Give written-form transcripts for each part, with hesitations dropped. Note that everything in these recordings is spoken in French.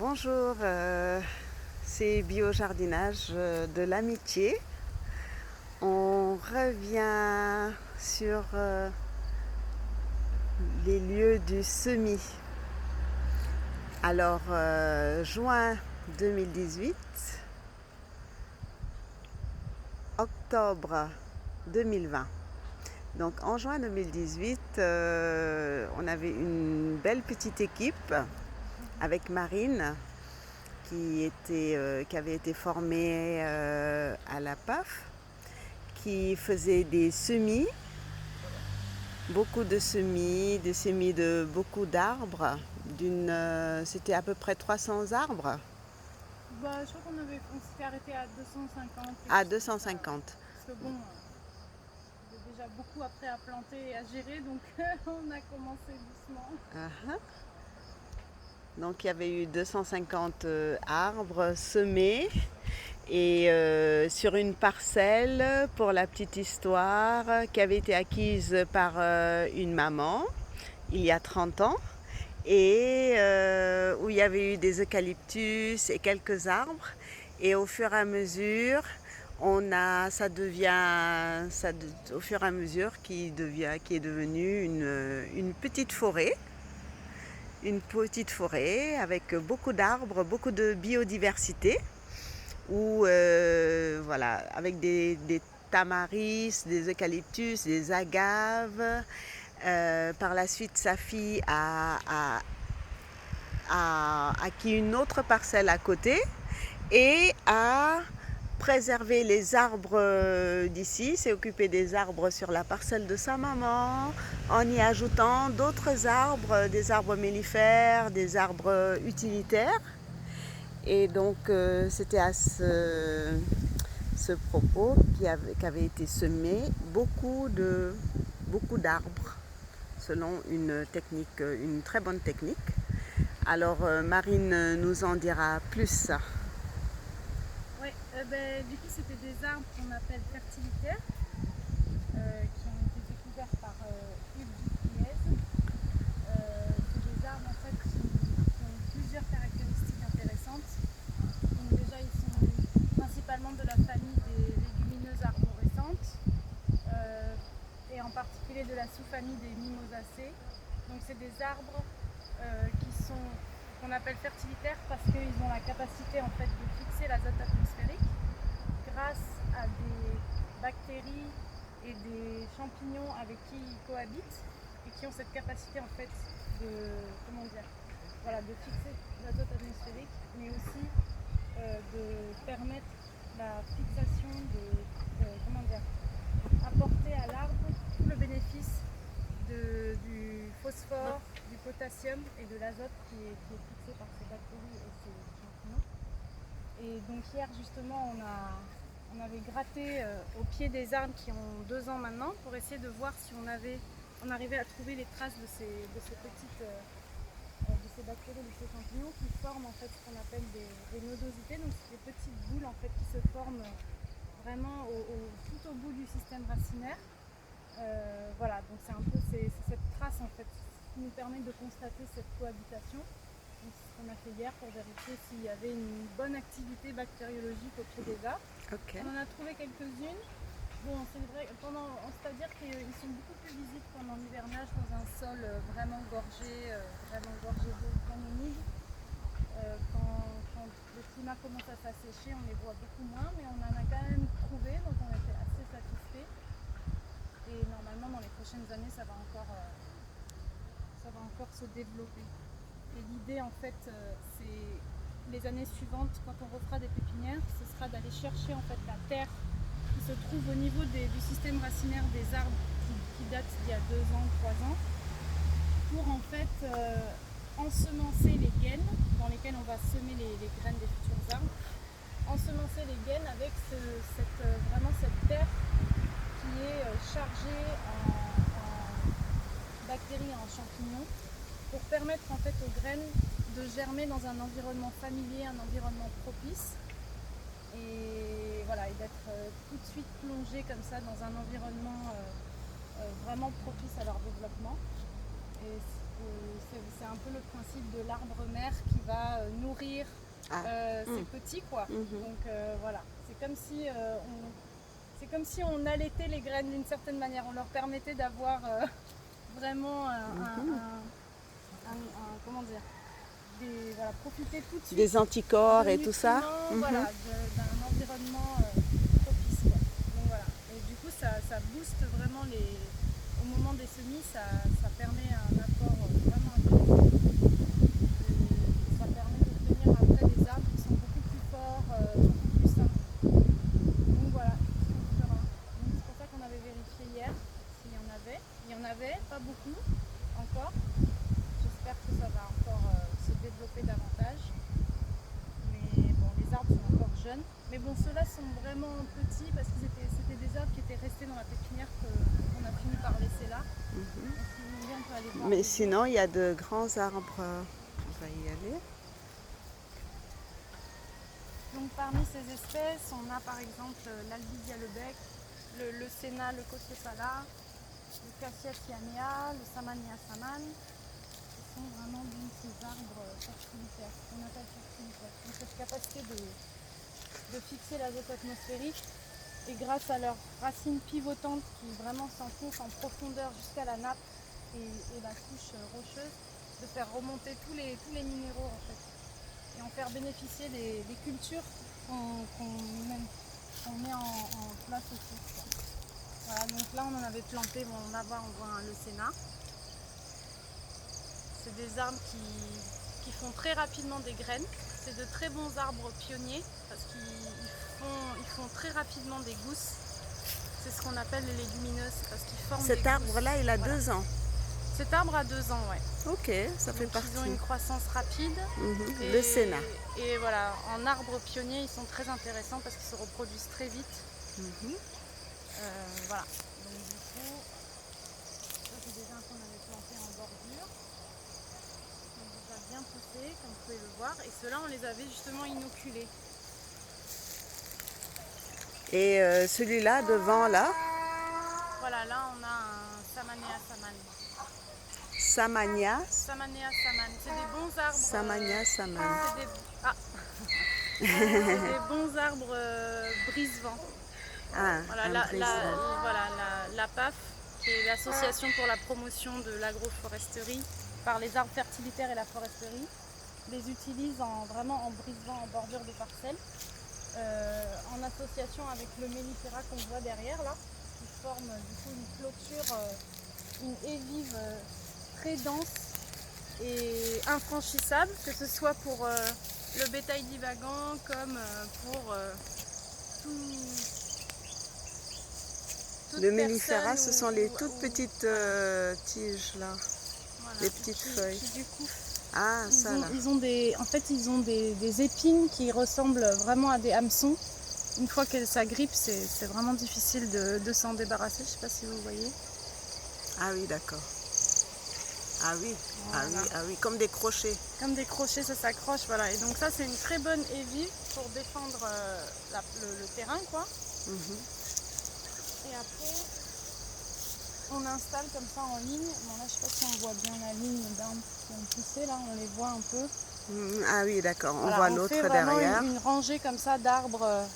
Bonjour, c'est Biojardinage de l'Amitié. On revient sur les lieux du semis. Alors, juin 2018, octobre 2020. Donc en juin 2018, on avait une belle petite équipe avec Marine qui avait été formée à la PAF, qui faisait des semis, beaucoup de semis, des semis de beaucoup d'arbres. C'était à peu près 300 arbres. Je crois on s'était arrêté à 250. À 250. Parce que bon, j'ai déjà beaucoup après à planter et à gérer, donc on a commencé doucement. Uh-huh. Donc il y avait eu 250 arbres semés et sur une parcelle, pour la petite histoire, qui avait été acquise par une maman il y a 30 ans et où il y avait eu des eucalyptus et quelques arbres. Et au fur et à mesure, au fur et à mesure qui est devenu une petite forêt. Une petite forêt avec beaucoup d'arbres, beaucoup de biodiversité, où voilà, avec des tamaris, des eucalyptus, des agaves. Par la suite, sa fille a acquis une autre parcelle à côté et a préservé les arbres d'ici, s'est occupé des arbres sur la parcelle de sa maman, en y ajoutant d'autres arbres, des arbres mellifères, des arbres utilitaires. Et donc c'était à ce propos qu'avait été semé beaucoup d'arbres selon une technique, une très bonne technique. Alors Marine nous en dira plus. Oui, du coup c'était des arbres qu'on appelle fertilitaires, qui ont été découverts par Hugues Dupuis. C'est des arbres en fait qui ont plusieurs caractéristiques intéressantes. Donc déjà ils sont principalement de la famille des légumineuses arborescentes, et en particulier de la sous-famille des mimosacées. Donc c'est des arbres qu'on appelle fertilitaires parce qu'ils ont la capacité en fait de fixer l'azote atmosphérique grâce à des bactéries et des champignons avec qui ils cohabitent et qui ont cette capacité en fait de fixer l'azote atmosphérique, mais aussi de permettre la fixation apporter à l'arbre tout le bénéfice du phosphore, du potassium et de l'azote qui est fixé par ces bactéries et ces champignons. Et donc hier justement on avait gratté au pied des arbres qui ont 2 ans maintenant pour essayer de voir si on arrivait à trouver les traces de ces bactéries, de ces champignons qui forment en fait ce qu'on appelle des nodosités. Donc c'est des petites boules en fait qui se forment vraiment tout au bout du système racinaire. Voilà, donc c'est cette trace en fait qui nous permet de constater cette cohabitation. Donc c'est ce qu'on a fait hier pour vérifier s'il y avait une bonne activité bactériologique au pied des arbres. Okay. On en a trouvé quelques-unes. Bon, c'est vrai, c'est-à-dire qu'ils sont beaucoup plus visibles pendant l'hivernage dans un sol vraiment gorgé d'eau, vraiment humide. Quand le climat commence à s'assécher, on les voit beaucoup moins, mais on en a quand même trouvé, donc on était assez satisfaits. Et normalement, dans les prochaines années, ça va encore se développer. Et l'idée, en fait, c'est les années suivantes, quand on refera des pépinières, ce sera d'aller chercher en fait la terre qui se trouve au niveau du système racinaire des arbres qui datent d'il y a 2 ans, 3 ans, pour en fait ensemencer les gaines dans lesquelles on va semer les graines des futurs arbres, ensemencer les gaines avec vraiment cette terre qui est chargée en bactéries et en champignons pour permettre en fait aux graines de germer dans un environnement familier, un environnement propice, et voilà, et d'être tout de suite plongé comme ça dans un environnement vraiment propice à leur développement. Et c'est un peu le principe de l'arbre mère qui va nourrir Ah. ces petits, quoi. Mhm. Donc voilà, c'est comme si on allaitait les graines d'une certaine manière. On leur permettait d'avoir vraiment comment dire, voilà, profiter tout de suite Des anticorps de et tout ça. nutriments, voilà, d'un environnement propice, quoi. Donc voilà. Et du coup, ça booste vraiment au moment des semis, ça permet un apport vraiment intéressant. Et ça permet d'obtenir après des arbres qui sont beaucoup plus forts, beaucoup plus sains. Donc voilà, ce qu'on fera. Donc c'est pour ça qu'on avait vérifié hier s'il y en avait. Il y en avait, pas beaucoup encore. J'espère que ça va encore se développer davantage. Mais bon, les arbres sont encore jeunes. Mais bon, ceux-là sont vraiment petits parce que c'était des arbres qui étaient restés dans la pépinière qu'on a fini par laisser là. Donc si vous voulez, on peut aller voir. Mais sinon, il y a de grands arbres. On va y aller. Donc parmi ces espèces, on a par exemple l'Albidia lebec, le Senna, le Cotiosala, le Cassia cyanea, le Samania saman. Ce sont vraiment donc ces arbres fertilitaires, qu'on appelle fertilitaires. Donc cette capacité de fixer l'azote atmosphérique, et grâce à leurs racines pivotantes qui vraiment s'enfoncent en profondeur jusqu'à la nappe et la couche rocheuse, de faire remonter tous les minéraux en fait. Et en faire bénéficier des cultures qu'on met en place aussi. Voilà, donc là on en avait planté, bon là-bas on voit le Senna. C'est des arbres qui font très rapidement des graines. C'est de très bons arbres pionniers parce qu'ils font très rapidement des gousses. C'est ce qu'on appelle les légumineuses parce qu'ils forment Cet des arbre-là, il a Voilà. 2 ans. Cet arbre a 2 ans, ouais. Ok, ça fait Donc, partie. ils ont une croissance rapide. Mhm. Le Senna. Et voilà, en arbre pionnier, ils sont très intéressants parce qu'ils se reproduisent très vite. Mhm. Voilà. Donc du coup, ça c'est des uns qu'on avait plantés en bordure. Donc ça a bien poussé, comme vous pouvez le voir. Et ceux-là, on les avait justement inoculés. Et celui-là, devant, là, Voilà, là on a un Samania saman. Samania. Samania saman, c'est des bons arbres. Samania saman. C'est des bons arbres brise-vent. Ah, Voilà, un brise-vent. la PAF, qui est l'association pour la promotion de l'agroforesterie par les arbres fertilitaires et la foresterie, les utilise vraiment en brise-vent, en bordure de parcelles, en association avec le mellifera qu'on voit derrière là, qui forme du coup une clôture, une haie vive très dense et infranchissable, que ce soit pour le bétail divagant comme pour Le mellifera, ce sont les toutes petites tiges là, voilà, les petites feuilles. Qui, du coup, Ah, ça là. ils ont des épines qui ressemblent vraiment à des hameçons. Une fois que ça grippe, c'est vraiment difficile de s'en débarrasser. Je ne sais pas si vous voyez. Ah oui, d'accord. Ah oui, Voilà. ah oui, comme des crochets. Comme des crochets, ça s'accroche, voilà. Et donc ça, c'est une très bonne haie vive pour défendre le terrain, quoi. Mhm. Et après, on installe comme ça en ligne. Bon là, je sais pas si on voit bien la ligne d'arbres qui ont poussé, là, on les voit un peu. Ah oui, d'accord, Voilà, on voit on l'autre fait vraiment derrière. une rangée comme ça d'arbres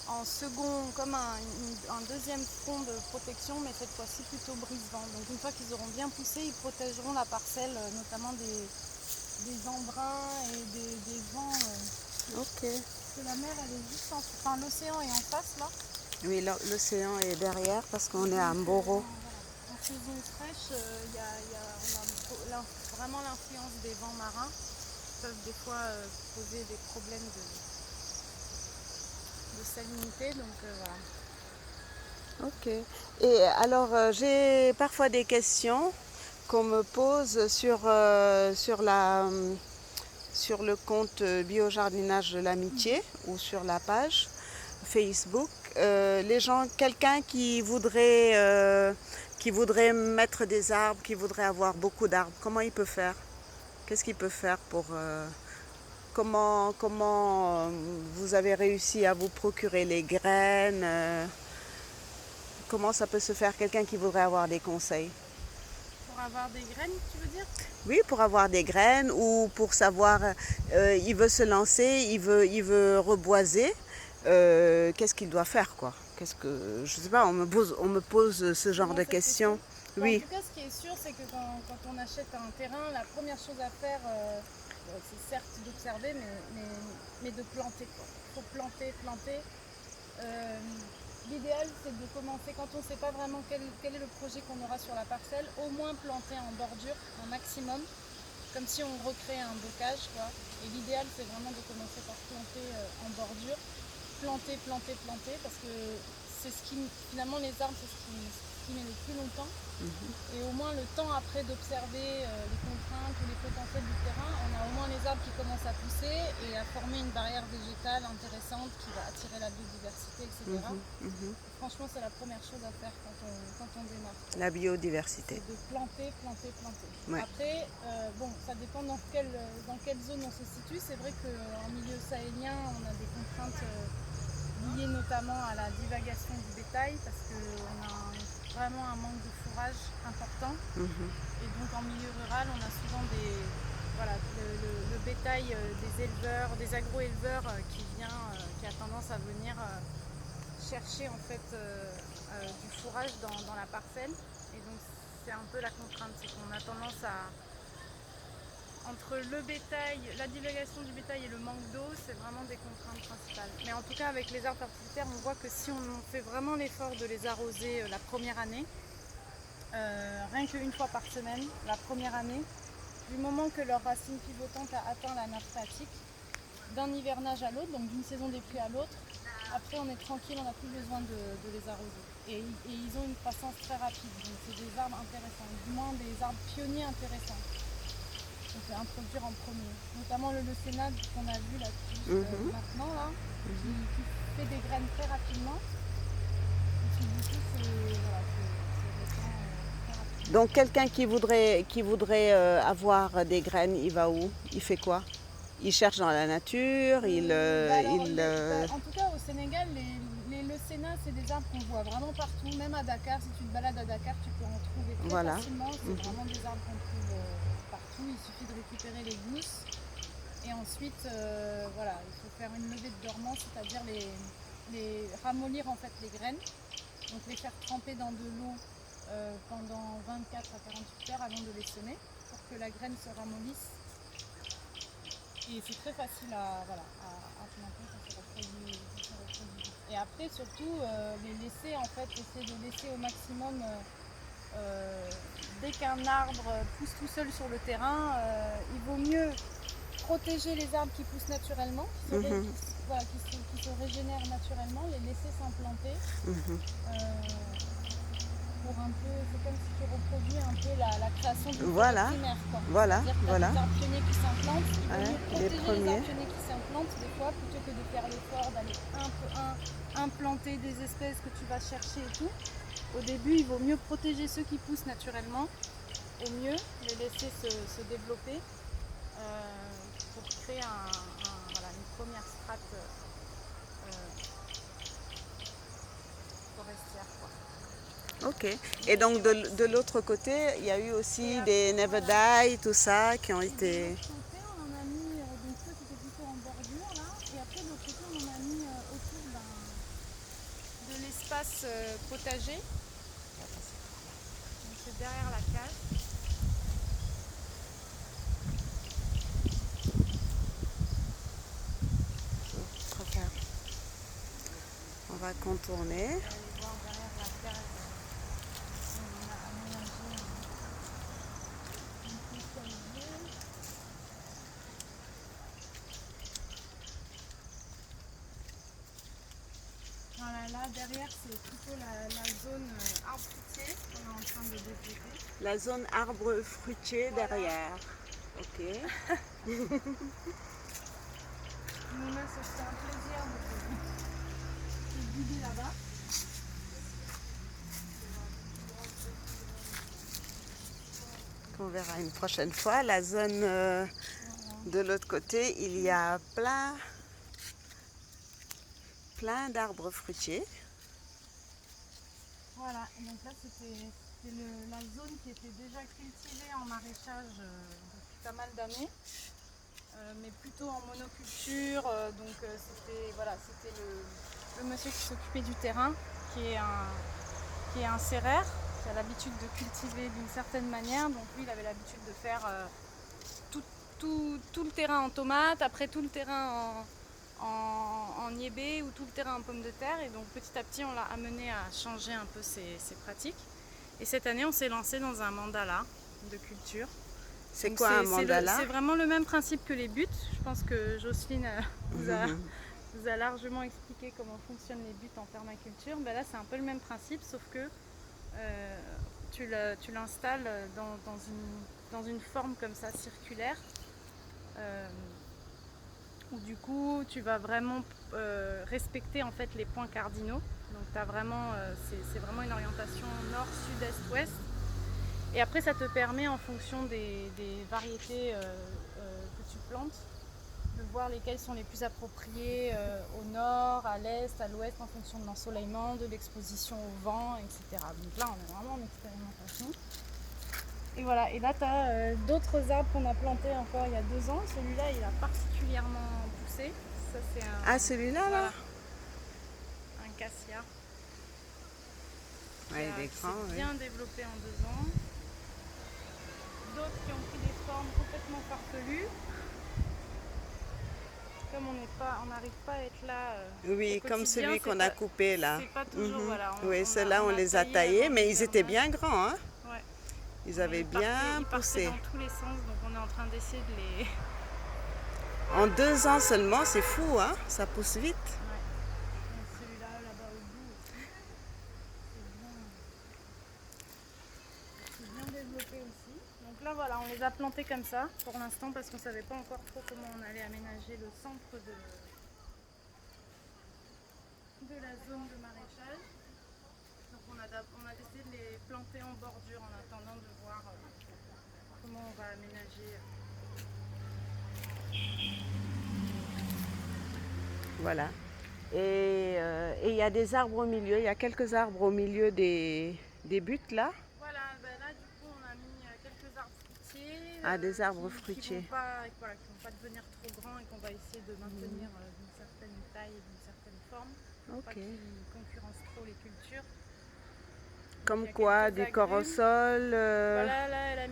en second, comme un deuxième front de protection, mais cette fois-ci plutôt brise-vent. Donc une fois qu'ils auront bien poussé, ils protégeront la parcelle, notamment des embruns et des vents. Ok. Parce que la mer, elle est juste enfin l'océan est en face là. Oui, l'océan est derrière parce qu'on est à Mboro. En saison fraîche, on a vraiment l'influence des vents marins qui peuvent des fois poser des problèmes de salinité. Donc voilà. Ok. Et alors, j'ai parfois des questions qu'on me pose sur le compte Biojardinage de l'Amitié ou sur la page Facebook. Quelqu'un qui voudrait mettre des arbres, qui voudrait avoir beaucoup d'arbres, comment il peut faire? Qu'est-ce qu'il peut faire pour... comment vous avez réussi à vous procurer les graines? Comment ça peut se faire, quelqu'un qui voudrait avoir des conseils? Pour avoir des graines, tu veux dire? Oui, pour avoir des graines ou pour savoir, il veut se lancer, il veut reboiser, qu'est-ce qu'il doit faire, quoi? Qu'est-ce que, je sais pas, on me pose ce genre Comment de cette question? questions. Bon, en Oui, tout cas, ce qui est sûr, c'est que quand on achète un terrain, la première chose à faire, c'est certes d'observer, mais de planter, quoi. Il faut planter, planter. Euh, L'idéal, c'est de commencer, quand on ne sait pas vraiment quel est le projet qu'on aura sur la parcelle, au moins planter en bordure un maximum, comme si on recrée un bocage, quoi. Et l'idéal, c'est vraiment de commencer par planter en bordure, planter, planter, planter, parce que c'est ce qui, finalement, les arbres, c'est ce qui met le plus longtemps. Et au moins le temps après d'observer les contraintes ou les potentiels du terrain, on a au moins les arbres qui commencent à pousser et à former une barrière végétale intéressante qui va attirer la biodiversité, etc. Franchement, c'est la première chose à faire quand on démarre. la biodiversité. C'est de planter, planter, planter. Ouais. Après, bon, ça dépend dans quelle zone on se situe. C'est vrai qu'en milieu sahélien, on a des contraintes liées notamment à la divagation du bétail parce qu'on a vraiment un manque de fourrage important. Et donc en milieu rural, on a souvent le bétail des éleveurs, des agro-éleveurs qui a tendance à venir chercher en fait du fourrage dans la parcelle. Et donc c'est un peu la contrainte, c'est qu'on a tendance à, entre le bétail, la divagation du bétail et le manque d'eau, c'est vraiment des contraintes principales. Mais en tout cas avec les arbres parasitaires, on voit que si on fait vraiment l'effort de les arroser la première année, rien qu'une fois par semaine, la première année, du moment que leur racine pivotante a atteint la nappe phréatique, d'un hivernage à l'autre, donc d'une saison des pluies à l'autre, après on est tranquille, on n'a plus besoin de les arroser. Et ils ont une croissance très rapide, donc c'est des arbres intéressants, du moins des arbres pionniers intéressants. On peut introduire en premier, notamment le leucénade qu'on a vu là maintenant, là, qui fait des graines très rapidement. Et qui du coup, très rapide. Donc quelqu'un qui voudrait avoir des graines, il va où? Il fait quoi? Il cherche dans la nature, En tout cas, au Sénégal, les leucénas, c'est des arbres qu'on voit vraiment partout. Même à Dakar, si tu te balades à Dakar, tu peux en trouver très Voilà. facilement. C'est vraiment des arbres qu'on trouve partout. Il suffit de récupérer les gousses. Et ensuite, il faut faire une levée de dormance, c'est-à-dire les ramollir en fait les graines. Donc les faire tremper dans de l'eau pendant 24 à 48 heures avant de les semer pour que la graine se ramollisse. Et c'est très facile à planter, ça se reproduit vite. Et après, surtout, les laisser, en fait, essayer de laisser au maximum, dès qu'un arbre pousse tout seul sur le terrain, il vaut mieux protéger les arbres qui poussent naturellement, qui se régénèrent naturellement, les laisser s'implanter. Pour un peu, c'est comme si tu reproduis un peu la création d'une forêt primaire, quoi. Voilà, C'est-à-dire que tu as des arbres pionniers qui s'implantent, il vaut mieux les protéger les premiers. arbres pionniers qui s'implantent des fois, plutôt que de faire l'effort d'aller implanter des espèces que tu vas chercher et tout. Au début, il vaut mieux protéger ceux qui poussent naturellement, au mieux, les laisser se développer pour créer une première strate forestière, quoi. Ok. Et donc de l'autre côté, il y a eu aussi des Never Die, tout ça, qui ont été... De l'autre côté, on en a mis, donc ça c'était plutôt en bordure là, et après de l'autre côté on en a mis autour de l'espace potager. Donc c'est derrière la case. On va contourner. Vous allez voir derrière la case, on a aménagé un potager. Voilà, là derrière c'est plutôt la zone arbre fruitier qu'on est en train de développer. La zone arbre fruitier derrière. Ok. Nous-mêmes, c'est un plaisir de guider là-bas. On verra une prochaine fois. La zone de l'autre côté, il y a plein d'arbres fruitiers. Voilà, et donc là c'était C'est la zone qui était déjà cultivée en maraîchage depuis pas mal d'années, mais plutôt en monoculture. C'était voilà, c'était le monsieur qui s'occupait du terrain, qui est un serrère, qui a l'habitude de cultiver d'une certaine manière. Donc lui, il avait l'habitude de faire tout le terrain en tomates, après tout le terrain en niébé ou tout le terrain en pommes de terre. Et donc petit à petit, on l'a amené à changer un peu ses pratiques. Et cette année, on s'est lancé dans un mandala de culture. C'est Donc, quoi un mandala? C'est vraiment le même principe que les buts. Je pense que Jocelyne vous a largement expliqué comment fonctionnent les buts en permaculture. Ben là, c'est un peu le même principe, sauf que tu l'installes dans une forme comme ça, circulaire, où du coup, tu vas vraiment respecter en fait les points cardinaux. Donc c'est vraiment une orientation nord, sud, est, ouest. Et après, ça te permet, en fonction des variétés que tu plantes, de voir lesquelles sont les plus appropriées au nord, à l'est, à l'ouest, en fonction de l'ensoleillement, de l'exposition au vent, etc. Donc là, on est vraiment en expérimentation. Et voilà, et là, tu as d'autres arbres qu'on a plantés encore il y a 2 ans. Celui-là, il a particulièrement poussé. Ça, c'est Ah, celui-là, voilà, là? un cassia. Ouais, il est Qui grand, s'est oui. bien développé en 2 ans. D'autres qui ont pris des formes complètement farfelues. Comme on n'arrive pas à être là Oui, au comme quotidien, celui qu'on a coupé là. c'est pas toujours, voilà. Oui, ceux-là, on les a taillés, mais ils étaient bien grands, hein? Ouais. Ils avaient bien Ils poussé. partaient dans tous les sens, donc on est en train d'essayer de les... En 2 ans seulement, c'est fou, hein? Ça pousse vite. Ouais. Donc celui-là, là-bas au bout aussi, c'est bien développé aussi. Donc là, voilà, on les a plantés comme ça pour l'instant parce qu'on ne savait pas encore trop comment on allait aménager le centre de la zone de maraîchage. Donc on a décidé de les planter en bordure en attendant de voir comment on va aménager. Voilà. Et il y a des arbres au milieu, il y a quelques arbres au milieu des buts là. Voilà, ben là du coup on a mis quelques arbres fruitiers. Ah, des arbres Qui fruitiers. vont pas devenir trop grands et qu'on va essayer de maintenir d'une certaine taille et d'une certaine forme. Pour pas qu'ils concurrencent trop les cultures. Comme quoi, du corosol. Voilà, là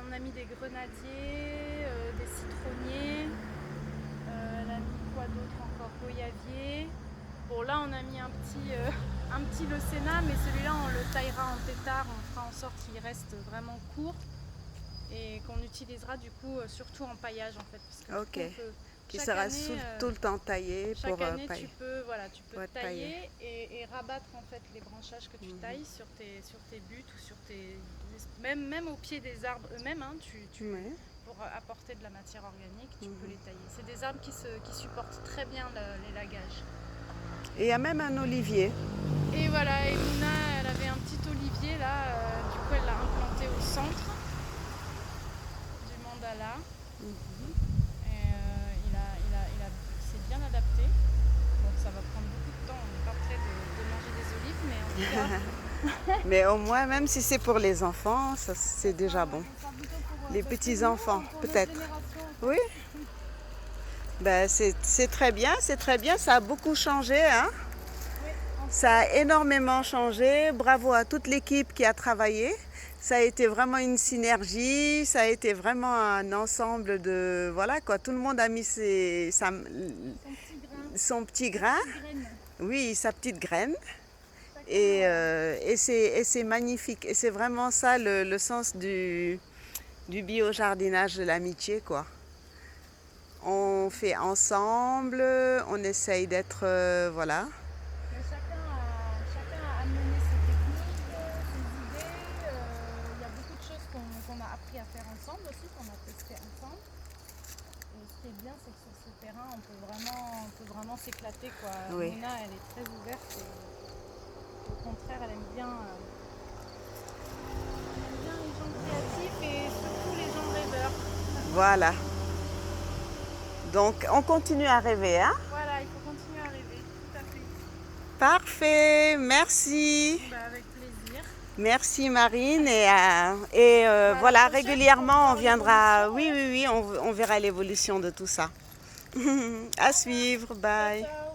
on a mis des grenadiers, des citronniers. Elle a mis quoi d'autre encore? Goyavier. Bon, là on a mis un petit leucéna, mais celui-là on le taillera en tétard, on fera en sorte qu'il reste vraiment court et qu'on utilisera du coup surtout en paillage en fait. Parce que qui sera tout le temps taillé chaque pour année, pailler. tu peux tailler et rabattre en fait les branchages que tu tailles sur tes buts ou sur même au pied des arbres eux-mêmes, hein, pour apporter de la matière organique, tu peux les tailler. C'est des arbres qui supportent très bien les lagages. Et il y a même un olivier. Et voilà, et Mouna, elle avait un petit olivier là, du coup elle l'a implanté au centre du mandala. Et il s'est bien adapté. Donc ça va prendre beaucoup de temps, on n'est pas prêt de manger des olives, mais en tout cas... Mais au moins, même si c'est pour les enfants, ça c'est déjà bon. Les petits-enfants, peut-être. Oui. Ben, c'est très bien, ça a beaucoup changé, hein? Ça a énormément changé, bravo à toute l'équipe qui a travaillé. Ça a été vraiment une synergie, ça a été vraiment un ensemble de... Voilà quoi, tout le monde a mis son petit grain, oui, sa petite graine. Et c'est magnifique, et c'est vraiment ça le sens du bio-jardinage de l'amitié, quoi. On fait ensemble, on essaye d'être, voilà. Chacun a amené ses techniques, ses idées. Il y a beaucoup de choses qu'on a appris à faire ensemble aussi, qu'on a testé ensemble. Et ce qui est bien, c'est que sur ce terrain, on peut vraiment s'éclater, quoi. Oui. Nina, elle est très ouverte et au contraire, elle aime bien les gens créatifs et surtout les gens rêveurs. Voilà. Donc, on continue à rêver, hein? Voilà, il faut continuer à rêver, tout à fait. Parfait, merci. Avec plaisir. Merci Marine voilà, régulièrement on viendra, oui, on verra l'évolution de tout ça. À suivre, bye. Ciao.